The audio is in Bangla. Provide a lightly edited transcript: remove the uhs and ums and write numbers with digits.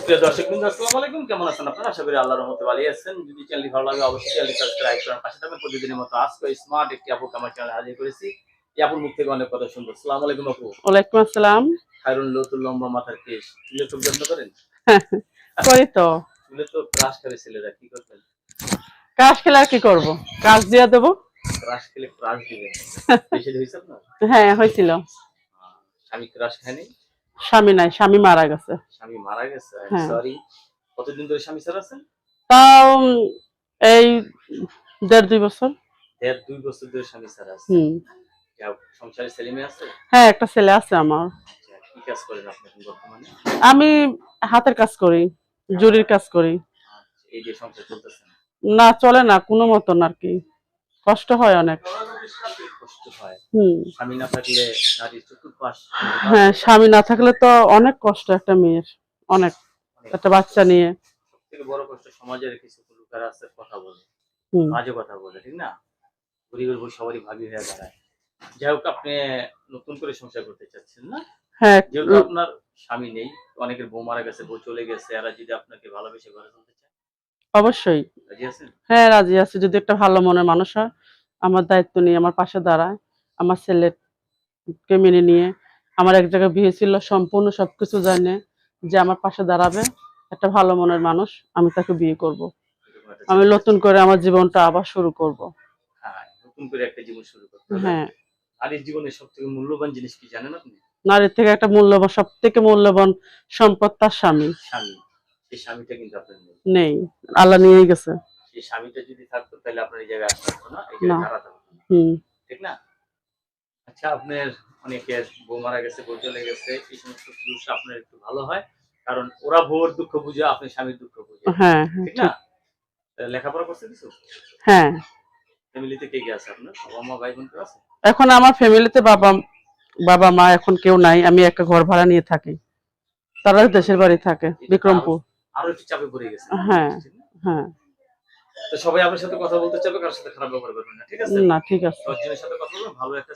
প্রিয় দর্শকবৃন্দ, আসসালামু আলাইকুম। কেমন আছেন আপনারা? আশা করি আল্লাহর রহমতে ভালো আছেন। যদি চ্যানেলটি ভালো লাগে অবশ্যই চ্যানেলটি সাবস্ক্রাইব করেন, পাশে থাকবেন। প্রতিদিনের মতো আজকে স্মার্ট একটি আপুকে আমার চ্যানেলে হাজির করেছি। এই আপুর মুখ থেকে অনেক কথা শুনবো। আসসালামু আলাইকুম আপু। ওয়ালাইকুম আসসালাম। খায়রুল লতুল লম্বা মাথার কেশ। চুলে খুব যত্ন করেন? করি তো। চুলে তো ক্রাশ করে ছেলেরা, কি করবেন? কাজ খেলে আর কি করবো, কাজ দিয়ে দেবো। ক্রাশ খেলে ক্রাশ দিবেন? বেশি হয়েছে আপনার? হ্যাঁ, হয়েছিল। স্বামী ক্রাশ খায়নি? স্বামী নাই, স্বামী মারা গেছে। স্বামী মারা গেছে? হ্যাঁ। সরি। কতদিন ধরে স্বামী ছাড়া আছেন? তাও এই 1.5-2 বছর। 1.5-2 বছর ধরে স্বামী ছাড়া আছে। হুম। সংসারে ছেলে মেয়ে আছে? হ্যাঁ, একটা ছেলে আছে আমার। কি কাজ করেন আপনি এখন বর্তমানে? আমি হাতের কাজ করি, জরির কাজ করি। এই যে সংসার চলতেছে না? না, চলে না কোনো মতন আর কি, কষ্ট হয় অনেক। কষ্ট হয়? হুম। স্বামী না থাকলে নারীর চতুর্পাশ। হ্যাঁ, স্বামী না থাকলে তো অনেক কষ্ট একটা মেয়ের, অনেক। একটা বাচ্চা নিয়ে। সবথেকে বড় কষ্ট সমাজের কিছু লোকের আছে, কথা বলে, হুম। বাজে কথা বলে, ঠিক না? গরিবের বউ সবারই ভাবি হয়ে দাঁড়ায়। যাই হোক, আপনি নতুন করে সংসার করতে চাচ্ছেন না? হ্যাঁ। যেহেতু আপনার স্বামী নেই, অনেকের বউ মারা গেছে, বউ চলে গেছে, এরা যদি আপনাকে ভালোবেসে ঘরে তুলতে চায়, অবশ্যই। রাজি আছেন? হ্যাঁ, রাজি আছি। যদি একটা ভালো মনের মানুষ হয়, আমার দায়িত্ব নিয়ে আমার পাশে দাঁড়ায়, আমার ছেলেকে মেনে নিয়ে, আমার এক জায়গায় বিয়ে ছিল, সম্পূর্ণ সবকিছু জানে, যে আমার পাশে দাঁড়াবে একটা ভালো মনের মানুষ, আমি তাকে বিয়ে করব। এরকম একটা আমি ছেলে নতুন চাচ্ছেন? করে আমার জীবনটা আবার শুরু করব। হ্যাঁ, নতুন করে একটা জীবন শুরু করতে হবে। হ্যাঁ। নারীর জীবনের সবথেকে মূল্যবান জিনিস কি জানেন আপনি? নারীর থেকে একটা মূল্যবান, সব থেকে মূল্যবান সম্পদ তার স্বামী। স্বামী। সেই স্বামীটা কিন্তু আপনার নেই। নেই, আল্লাহ নিয়েই গেছে। সেই স্বামীটা যদি থাকতো তাহলে আপনার এই জায়গায় আসতে হতো না, এই না। জায়গায় দাঁড়াতে হতো না। হুম। ঠিক না? আচ্ছা, আপনার অনেকের বউ মারা গেছে, বউ চলে গেছে, এই সমস্ত পুরুষ আপনার একটু ভালো হয়। কারণ ওরা বউর দুঃখ বুঝে, আপনি স্বামীর দুঃখ বুঝেন। হ্যাঁ, হ্যাঁ, ঠিক না? ঠিক। লেখাপড়া করছে কিছু? হ্যাঁ। ফ্যামিলিতে কে কে আছে আপনার? বাবা মা ভাই বোন কেউ আছে? এখন আমার ফ্যামিলিতে বাবা বাবা মা এখন কেউ নাই, আমি একটা ঘর ভাড়া নিয়ে থাকি। তারা দেশের বাড়ি থাকে, এটা তো বিক্রমপুর। আরো একটু চাপে পড়ে গেছে। হ্যাঁ। হ্যাঁ। তো সবাই আপনার সাথে কথা বলতে চাইবে, কারোর সাথে খারাপ ব্যবহার করবেন না। ঠিক আছে? না, ঠিক আছে। 10 জনের সাথে কথা বলবেন, ভালো একটা